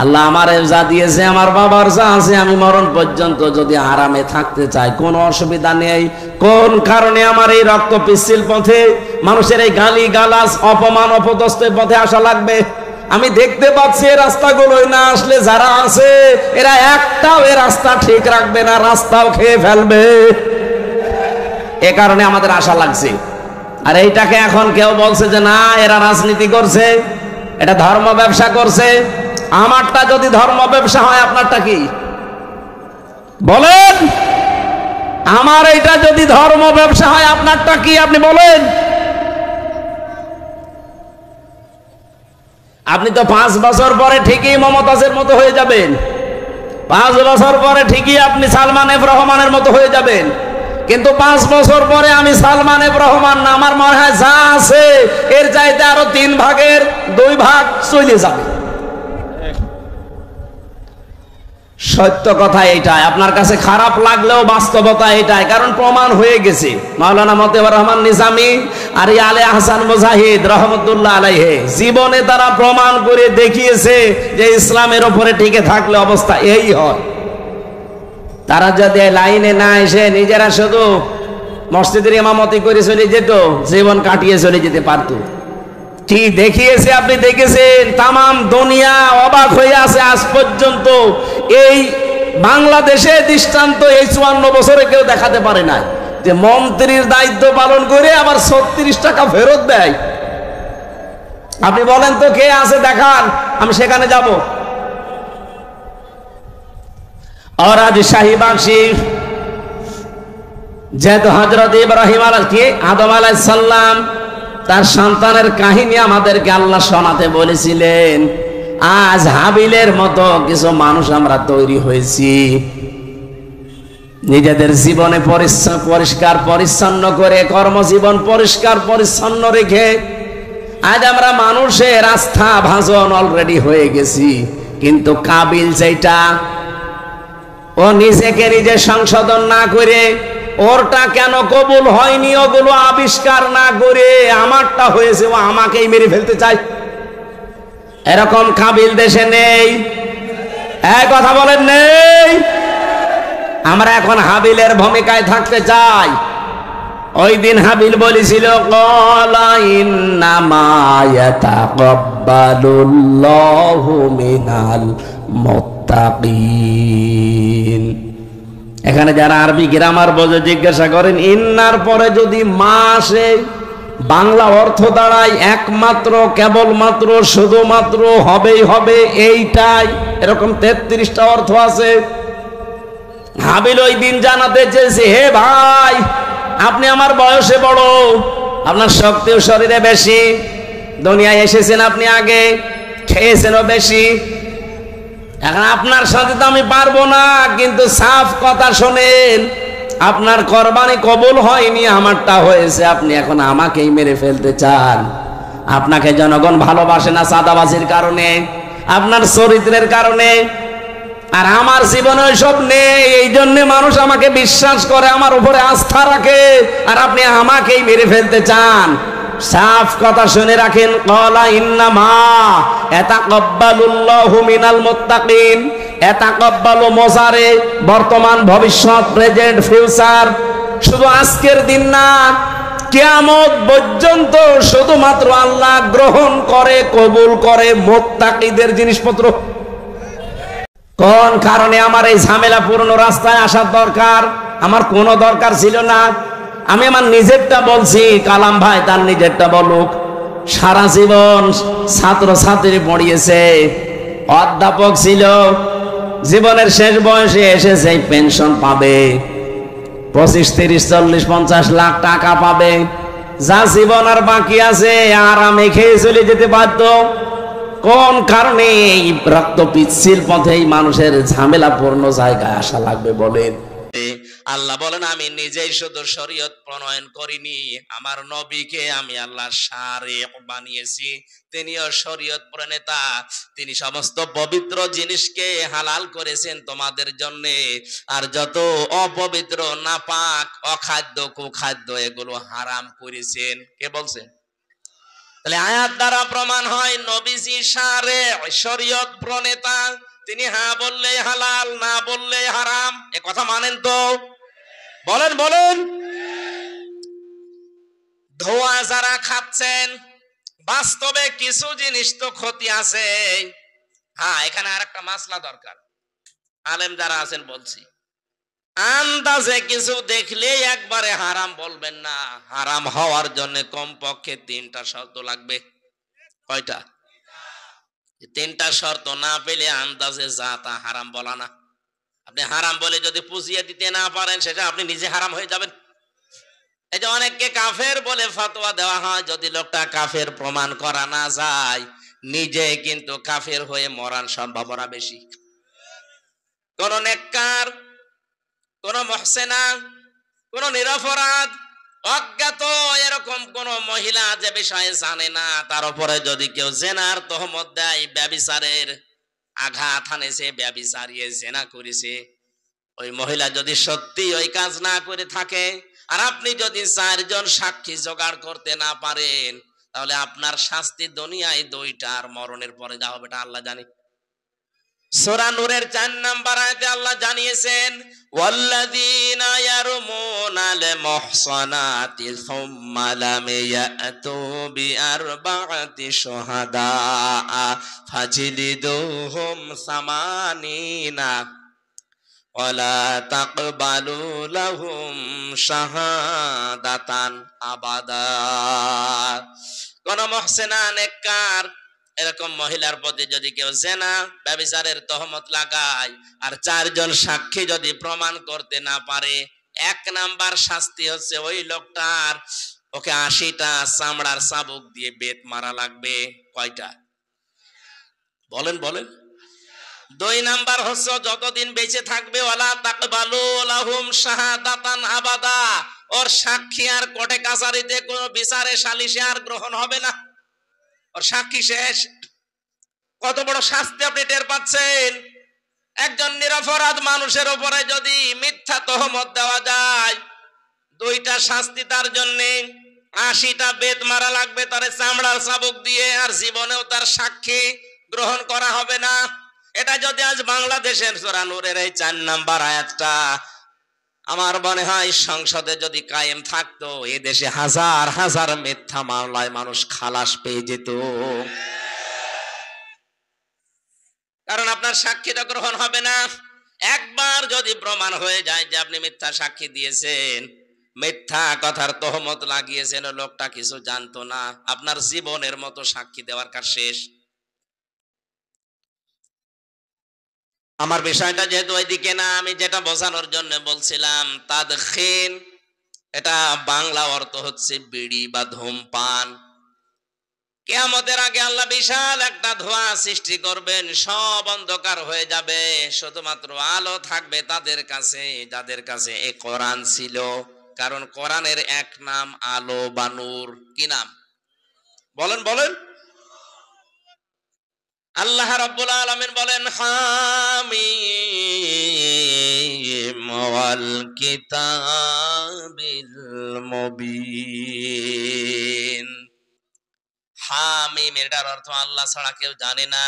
আল্লাহ আমার যা দিয়েছে, আমার বাবার যা আছে, আমি মরণ পর্যন্ত যদি আরামে থাকতে চাই কোনো অসুবিধা নেই। কোন কারণে আমার এই রক্ত পিচ্ছিল পথে, মানুষের এই গালি গালাজ অপমান অপদস্থের পথে আসা লাগবে? আমি দেখতে পাচ্ছি এই রাস্তাগুলোই না আসলে যারা আছে এরা একটাও এ রাস্তা ঠিক রাখবে না, রাস্তাও খেয়ে ফেলবে। এ কারণে আমাদের আশা লাগছে। আর এইটাকে এখন কেউ বলছে যে না এরা রাজনীতি করছে, এটা ধর্ম ব্যবসা করছে। আমারটা যদি ধর্ম ব্যবসা হয় আপনারটা কি বলেন? আমার এইটা যদি ধর্ম ব্যবসা হয় আপনারটা কি আপনি বলেন? আপনি তো 5 বছর পরে ঠিকই মমতাজের মতো হয়ে যাবেন, 5 বছর পরে ঠিকই আপনি সালমান এফ রহমানের মতো হয়ে যাবেন, কিন্তু 5 বছর পরে আমি সালমান এফ রহমান না, আমার মনে হয় যা আছে এর চাইতে আরো 3 ভাগের 2 ভাগ চলে যাবে। সত্য কথা এটাই, আপনার কাছে খারাপ লাগলেও বাস্তবতা এটাই, কারণ প্রমাণ হয়ে গেছে। মাওলানা মতিউর রহমান নিজামী আর আলে আহসান মুজাহিদ রহমতুল্লাহ আলাইহি জীবনে তারা প্রমাণ করে দেখিয়েছে যে ইসলামের উপরে টিকে থাকলে অবস্থা এই হয়। তারা যদি লাইনে না এসে নিজেরা শুধু মসজিদের ইমামতি করে চলে যেত, জীবন কাটিয়ে চলে যেতে পারত। কি দেখিয়েছে আপনি দেখেছেন, তামাম দুনিয়া অবাক হয়ে আছে আজ পর্যন্ত। এই বাংলাদেশে দৃষ্টান্ত এই 54 বছরে কেউ দেখাতে পারে না যে মন্ত্রীর দায়িত্ব পালন করে আবার 36 টাকা ফেরত দেয়। আপনি বলেন তো কে আছে দেখান, আমি সেখানে যাব। और आज शाहीबागशी যেহেতু হযরত ইব্রাহিম আদম আলাইহিস সালাম তার সন্তানের কাহিনী আমাদেরকে আল্লাহ শোনাতে বলেছিলেন, আজ হাবিলের মতো কিছু মানুষ আমরা তৈরি হয়েছি। নিজেদের জীবনে পরিষ্কার পরিচ্ছন্ন করে, কর্মজীবন পরিষ্কার পরিচ্ছন্ন রেখে আজ আমরা মানুষের আস্থা ভাজন অলরেডি হয়ে গেছি। কিন্তু কাবিল যেটা, ও নিজেকে নিজে সংশোধন না করে, ওরটা কেন কবুল হয়নি ওগুলো আবিষ্কার না করে আমারটা হয়েছে ও আমাকেই মেরে ফেলতে চায়। এরকম কাবিল দেশে নেই, এই কথা বলেন নেই। আমরা এখন হাবিলের ভূমিকায় থাকতে চাই। ওই দিন হাবিল বলেছিল ক্বালা ইন্নামা ইয়াতাকাব্বালুল্লাহু মিনাল মুত্তাকিন। এখানে যারা আরবি গ্রামার বোঝে জিজ্ঞাসা করেন, ইন্নার পরে যদি মা আসে বাংলা অর্থ দাঁড়ায় একমাত্র, কেবলমাত্র, শুধুমাত্র, হবেই হবে, এইটাই। এরকম 33টা অর্থ আছে। হাবিল ওই দিন জানাতে চেয়েছে, হে ভাই আপনি আমার বয়সে বড়, আপনার শক্তিও শরীরে বেশি, দুনিয়ায় এসেছেন আপনি আগে, খেয়েছেনও বেশি, এখন আপনার সাথে তো আমি পারবো না। কিন্তু সাফ কথা শোনেন, আপনার কোরবানি কবুল হয়নি, আমারটা হয়েছে, আপনি এখন আমাকেই মেরে ফেলতে চান। আপনাকে জনগণ ভালোবাসে না চাঁদাবাজির কারণে, আপনার চরিত্রের কারণে, আর আমার জীবনে ওইসব নেই। এই জন্য মানুষ আমাকে বিশ্বাস করে, আমার উপরে আস্থা রাখে, আর আপনি আমাকেই মেরে ফেলতে চান। সাফ কথা শুনে রাখেন, ক্বালা ইন্নামা ইয়াতাকাব্বালুল্লাহু মিনাল মুত্তাকিন। ইয়াতাকাব্বালু মুজারে, বর্তমান, ভবিষ্যৎ, প্রেজেন্ট, ফিউচার। শুধু আজকের দিন না, কিয়ামত পর্যন্ত শুধুমাত্র আল্লাহ গ্রহণ করে, কবুল করে মুত্তাকিদের জিনিসপত্র। কোন কারণে আমার এই ঝামেলাপূর্ণ রাস্তায় আসার দরকার? আমার কোনো দরকার ছিল না। আমি আমার নিজেরটা বলছি, কালাম ভাই তার নিজেরটা বলুক। সারা জীবন ছাত্র ছাত্রী পড়িয়েছে, অধ্যাপক ছিল, জীবনের শেষ বয়সে এসে সেই পেনশন পাবে, 25, 30, 40, 50 লাখ টাকা পাবে। যা জীবন আর বাকি আছে আরামে খেয়ে চলে যেতে পারত। কোন কারণে এই রক্ত পিচ্ছিল পথে এই মানুষের ঝামেলাপূর্ণ জায়গায় আসা লাগবে বলেন? আল্লাহ বলেন, আমি নিজেই শুধু শরীয়ত প্রণয়ন করিনি, আমার নবীকে আমি আল্লাহ শারিক বানিয়েছি। তিনিও শরীয়ত প্রণেতা, তিনি সমস্ত পবিত্র জিনিসকে হালাল করেছেন তোমাদের জন্য, আর যত অপবিত্র, নাপাক, অখাদ্য, কুখাদ্য এগুলো হারাম করেছেন। কে বলছেন? তাহলে আয়াত দ্বারা প্রমাণ হয় নবীজি শারে শরীয়ত প্রণেতা, তিনি হ্যাঁ বললে হালাল, না বললে হারাম। এ কথা মানেন তো? বলেন বলেন। ধোঁয়া যারা খাচ্ছেন, বাস্তবে কিছু জিনিস তো ক্ষতি আছে। হ্যাঁ, এখানে আরেকটা মাসলা দরকার। আলেম যারা আছেন বলছি, আন্দাজে কিছু দেখলেই একবারে হারাম বলবেন না। হারাম হওয়ার জন্য কমপক্ষে 3টা শর্ত লাগবে। কয়টা? 3টা শর্ত না পেলে আন্দাজে যা তা হারাম বলা না। আপনি হারাম বলে যদি পুষিয়ে দিতে না পারেন, সেটা আপনি নিজে হারাম হয়ে যাবেন। এই যে অনেককে কাফের বলে ফতোয়া দেওয়া হয়, যদি লোকটা কাফের প্রমাণ করা না যায়, নিজে কিন্তু কাফের হয়ে মরার সম্ভাবনা বেশি। কোন নেককার, কোন মহসেনা, কোন নিরপরাধ, অজ্ঞাত এরকম কোন মহিলা যে বিষয়ে জানে না, তার উপরে যদি কেউ জেনার তহমত দেয়, ব্যভিচারের আঘাত হানেছে, ব্যভিচারিয়ে জেনা করেছে, ওই মহিলা যদি সত্যি ওই কাজ না করে থাকে, আর আপনি যদি 4 জন সাক্ষী জোগাড় করতে না পারেন, তাহলে আপনার শাস্তি দুনিয়ায় 2টা, আর মরণের পরে যা হবে এটা আল্লাহ জানে। সূরা নূরের 4 নাম্বার আয়াতে আল্লাহ জানিয়েছেন, ওয়াল্লাযীনা ইয়ারমুনাল মুহসানাতি সুম্মা লাম ইয়াতু বিআরবা'তি শুহাদা ফাজলিদুহুম সামানিনা ওয়ালা তাকবালু লাহুম শাহাদাতান আবাদা। কোন মুহসিনা নেককার এরকম মহিলার প্রতি যদি কেউ জেনা ব্যভিচারের তহমত লাগায়, আর 4 জন সাক্ষী যদি প্রমাণ করতে না পারে, 1 নাম্বার শাস্তি হচ্ছে ওই লোকটার ওকে 80টা চামড়ার চাবুক দিয়ে বেত মারা লাগবে। কয়টা? বলেন বলেন। 2 নাম্বার হচ্ছে যতদিন বেঁচে থাকবে, ওয়ালা তাকবালু লাহুম শাহাদাতান আবাদা, ওর সাক্ষী আর কোর্টে কাছারিতে কোনো বিচারে সালিশে আর গ্রহণ হবে না, ওর সাক্ষী শেষ। কত বড় শাস্তি আপনি টের পাচ্ছেন? একজন নিরপরাধ মানুষের উপরে যদি মিথ্যা তহমত দেওয়া যায়, 2টা শাস্তি তার জন্য। 80টা বেত মারা লাগবে তারে চামড়ার চাবুক দিয়ে, আর জীবনেও তার সাক্ষী গ্রহণ করা হবে না। এটা যদি আজ বাংলাদেশের সূরা নূরের এই 4 নাম্বার আয়াতটা আমার মনে হয় সংসদে যদি কায়েম থাকতো, এই দেশে হাজার হাজার মিথ্যা মামলায় মানুষ খালাস পেয়ে যেত। কারণ আপনার সাক্ষীটা গ্রহণ হবে না। একবার যদি প্রমাণ হয়ে যায় যে আপনি মিথ্যা সাক্ষী দিয়েছেন, মিথ্যা কথার তহমত লাগিয়েছেন, লোকটা কিছু জানতো না, আপনার জীবনের মতো সাক্ষী দেওয়ার কাজ শেষ। আমার বিষয়টা যেহেতু ওইদিকে না, আমি যেটা বোঝানোর জন্য বলছিলাম, তাদখিন, এটা বাংলা অর্থ হচ্ছে বিড়ি বা ধূমপান। কিয়ামতের আগে আল্লাহ বিশাল একটা ধোঁয়া সৃষ্টি করবেন, সব অন্ধকার হয়ে যাবে, শুধুমাত্র আলো থাকবে তাদের কাছে যাদের কাছে এই কোরআন ছিল। কারণ কোরআনের এক নাম আলো বা নূর। কি নাম? বলেন বলেন। আল্লাহ রাব্বুল আলামিন বলেন, হামিম ওয়াল কিতাবিল মুবিন। হামিম এটার অর্থ আল্লাহ ছাড়া কেউ জানে না।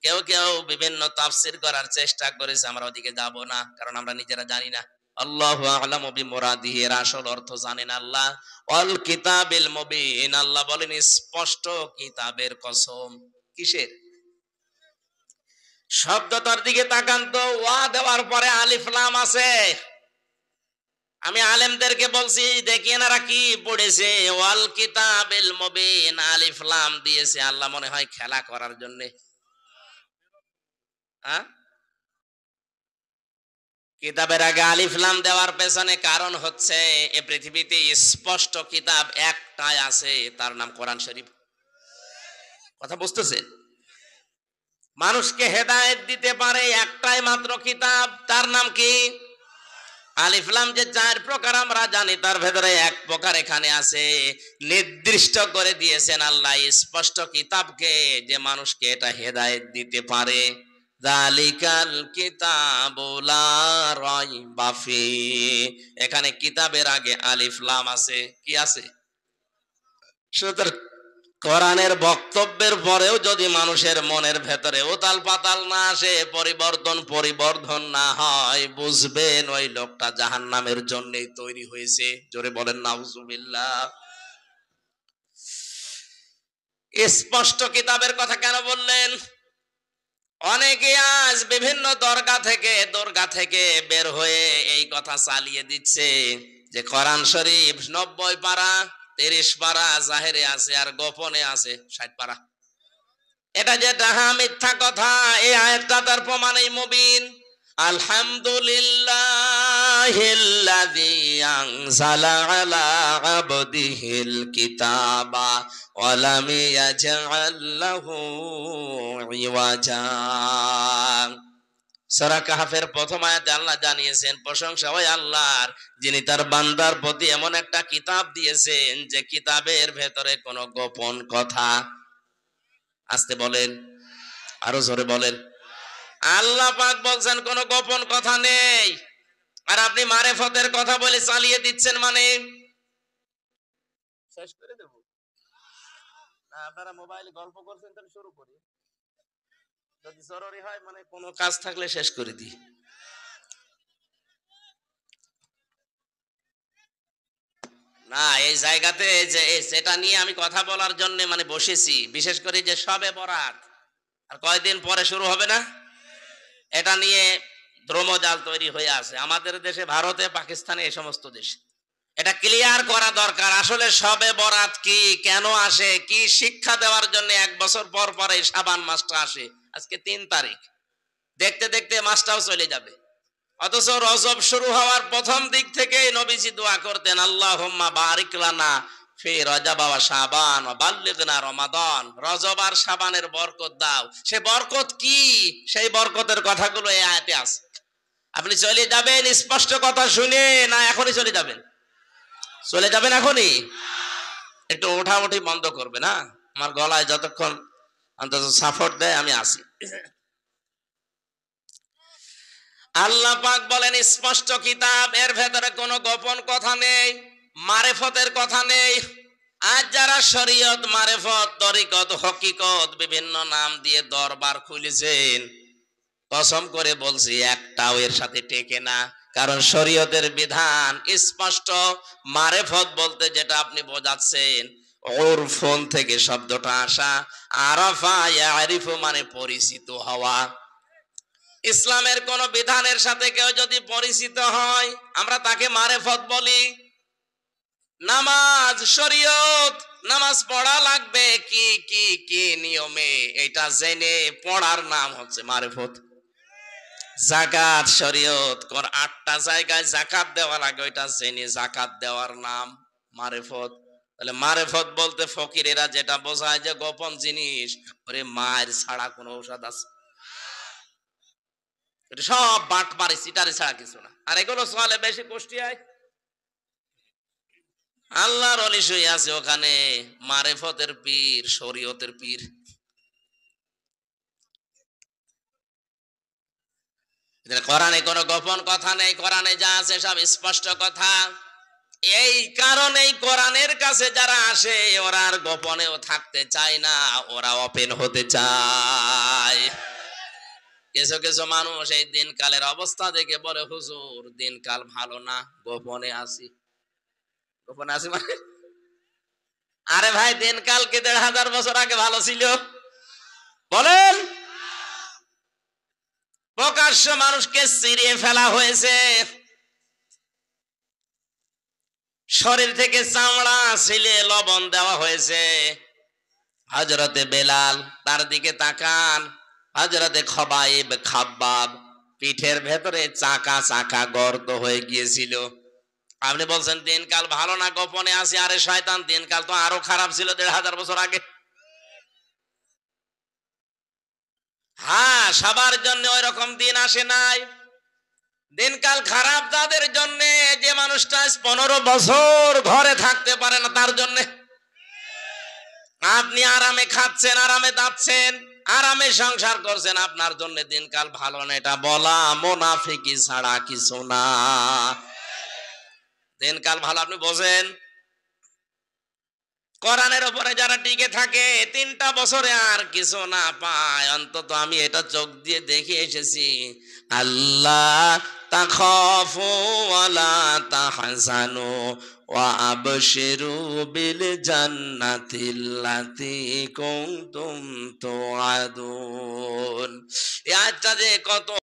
কেউ কেউ বিভিন্ন তাফসীর করার চেষ্টা করেছে, আমরা ওদিকে যাব না, কারণ আমরা নিজেরা জানি না। আল্লাহু আ'লামু বিমুরাদিহি, এর আসল অর্থ জানেন আল্লাহ। ওয়াল কিতাবিল মুবিন, আল্লাহ বলেন স্পষ্ট কিতাবের কসম। কিসের? শব্দটার দিকে তাকান তো, ওয়া দেওয়ার পরে আলিফ লাম আছে। আমি আলেমদেরকে বলছি, দেখি এনারা কি পড়েছে, ওয়াল কিতাবিল মুবিন আলিফ লাম দিয়েছে। আল্লাহ মনে হয় খেলা করার জন্য। হ্যাঁ, কিতাবের আগে আলিফ লাম দেওয়ার পেছনে কারণ হচ্ছে, এই পৃথিবীতে স্পষ্ট কিতাব একটাই আছে, তার নাম কোরআন শরীফ। কথা বুঝতেছেন? মানুষকে হেদায়েত দিতে পারে একটাই মাত্র কিতাব, তার নাম কি? আলিফ লাম। যে 4 প্রকার আমরা জানি, তার ভেতরে 1 প্রকার এখানে আছে, নির্দিষ্ট করে দিয়েছেন আল্লাহ স্পষ্ট কিতাবকে, যে মানুষকে এটা হেদায়েত দিতে পারে। যালিকাল কিতাবু লা রাইবা ফিহি, এখানে কিতাবের আগে আলিফ লাম আছে। কি আছে? সুতরাং কোরআনের বক্তব্যের পরেও যদি মানুষের মনের ভেতরে উতাল পাতাল না আসে, পরিবর্ধন না হয়, বুঝবেন ওই লোকটা জাহান্নামের জন্যই তৈরি হয়েছে। জোরে বলেন নাউজুবিল্লাহ। স্পষ্ট কিতাবের কথা কেন বললেন? অনেকে আজ বিভিন্ন দরগা থেকে বের হয়ে এই কথা চালিয়ে দিচ্ছে যে কোরআন শরীফ 90 পারা, 30 পারা জাহেরে আছে আর গোপনে আছে 60 পারা। এটা যে ডাহা মিথ্যা কথা। এই আয়াতটা তার প্রমাণই মুবিন। আলহামদুলিল্লাহিল্লাযী আনজালা আলা আবদিহিল কিতাবা ওয়া লাম ইয়াজআল লাহু ইওয়াজা। সূরা কাহফের প্রথম আয়াতে আল্লাহ জানিয়েছেন প্রশংসা ওই আল্লাহর, যিনি তার বান্দার প্রতি এমন একটা কিতাব দিয়েছেন যে কিতাবের ভেতরে কোনো গোপন কথা, আস্তে বলেন, আরো জোরে বলেন, আল্লাহ পাক বলছেন কোনো গোপন কথা নেই। আর আপনি মারেফতের কথা বলে চালিয়ে দিচ্ছেন, মানে শেষ করে দেব না? আপনারা মোবাইলে গল্প করছেন, তাহলে শুরু করি। যদি জরুরি হয়, মানে কোনো কাজ থাকলে শেষ করে দিই। না, এই জায়গাতে যেটা নিয়ে আমি কথা বলার জন্য মানে বসেছি, বিশেষ করে যে শবে বরাত আর কয়দিন পরে শুরু হবে না, এটা নিয়ে দ্রমজাল তৈরি হয়ে আছে আমাদের দেশে, ভারতে, পাকিস্তানে, এই সমস্ত দেশে। এটা ক্লিয়ার করা দরকার। আসলে শবে বরাত কি, কেন আসে, কি শিক্ষা দেওয়ার জন্য 1 বছর পর পর এই শাবান মাসটা আসে। আজকে 3 তারিখ, দেখতে দেখতে মাসটাও চলে যাবে। অথচ রজব শুরু হওয়ার প্রথম দিক থেকে নবীজি দোয়া করতেন, আল্লাহুম্মা বারিক লানা ফি রজব ওয়া শাবান ওয়া বাল্লিগনা রমাদান। রজব আর শাবানের বরকত দাও। সে বরকত কি, সেই বরকতের কথাগুলো এই আয়াতে আছে। আপনি চলে যাবেন স্পষ্ট কথা শুনে, না এখনই চলে যাবেন? চলে যাবেন এখনই? একটু ওঠাউঠি বন্ধ করবে না, আমার গলায় যতক্ষণ অন্তত সাপোর্ট দেয় আমি আসি। আল্লাহ পাক বলেন স্পষ্ট কিতাব, এর ভেতরে কোনো গোপন কথা নেই, মারেফতের কথা নেই। আজ যারা শরীয়ত, মারেফত, তরিকত, হকিকত বিভিন্ন নাম দিয়ে দরবার খুলেছেন, কসম করে বলছি একটাও এর সাথে টেকে না। কারণ শরীয়তের বিধান স্পষ্ট। মারেফত বলতে যেটা আপনি বোঝাচ্ছেন, উরফুন থেকে শব্দটা আসা, আরাফা ইয়ারিফু মানে পরিচিত হওয়া। ইসলামের কোন বিধানের সাথে কেউ যদি পরিচিত হয়, আমরা তাকে মারেফত বলি। নামাজ, শরীয়ত, নামাজ পড়া লাগবে কি কি কি নিয়মে, এটা জেনে পড়ার নাম হচ্ছে মারেফত। যাকাত, শরীয়ত 8টা জায়গায় যাকাত দেওয়া লাগে, ওইটা জেনে যাকাত দেওয়ার নাম মারেফত। তাহলে মারেফত বলতে ফকিরেরা যেটা বোঝায় যে গোপন জিনিস, ওরে মায়ের ছাড়া কোনো ঔষধ আছে? এটা সব বাট মারি সিটারি ছাড়া কিছু না। আর এগুলো চলে বেশি কুষ্টিয়ায়। আল্লাহর ওলি শুয়ে আছে ওখানে, মারেফতের পীর, শরীয়তের পীর। কোরআনে কোনো গোপন কথা নেই, কোরআনে যা আছে সব স্পষ্ট কথা। এই কারণেই কোরআনের কাছে যারা আসে, ওরা আর গোপনেও থাকতে চায় না, ওরা ওপেন হতে চায়। কিছু কিছু মানুষ এই দিনকালের অবস্থা দেখে বলে, হুজুর দিনকাল ভালো না, গোপনে আছি। গোপনে আছি মানে, আরে ভাই দিনকাল কি 1500 বছর আগে ভালো ছিল? বলেন। প্রকাশ্য মানুষকে চিরিয়ে ফেলা হয়েছে, শরীর থেকে চামড়া ছিলে লবণ দেওয়া হয়েছে। হযরতে বেলাল, তার দিকে তাকান, হযরতে খবাইব, খাব্বাব, পিঠের ভেতরে চাকা চাকা গর্ত হয়ে গিয়েছিল। আপনি বলছেন দিনকাল ভালো না, গোপনে আছে? আরে শয়তান, দিনকাল তো আরো খারাপ ছিল 1500 বছর আগে। হ্যাঁ, সবার জন্য ওই রকম দিন আসে নাই। দিনকাল খারাপ তাদের জন্য, যে মানুষটা 15 বছর ঘরে থাকতে পারে না তার জন্য। আপনি আরামে খাচ্ছেন, আরামে যাচ্ছেন, আরামে সংসার করছেন, আপনার জন্য দিনকাল ভালো না। এটা বলা মুনাফিকি ছাড়া কিছু না। দিনকাল ভালো আপনি বোঝেন? কোরআনের উপরে যারা টিকে থাকে 3টা বছরে আর কিছু না পায়, অন্তত আমি এটা চোখ দিয়ে দেখে এসেছি। আল্লাহ তাখাফু ওয়ালা তাহজানু ওয়া আবশিরু বিল জান্নাতিল্লাতী কুনতুম তুআদুন। এই আয়াতটা যে কত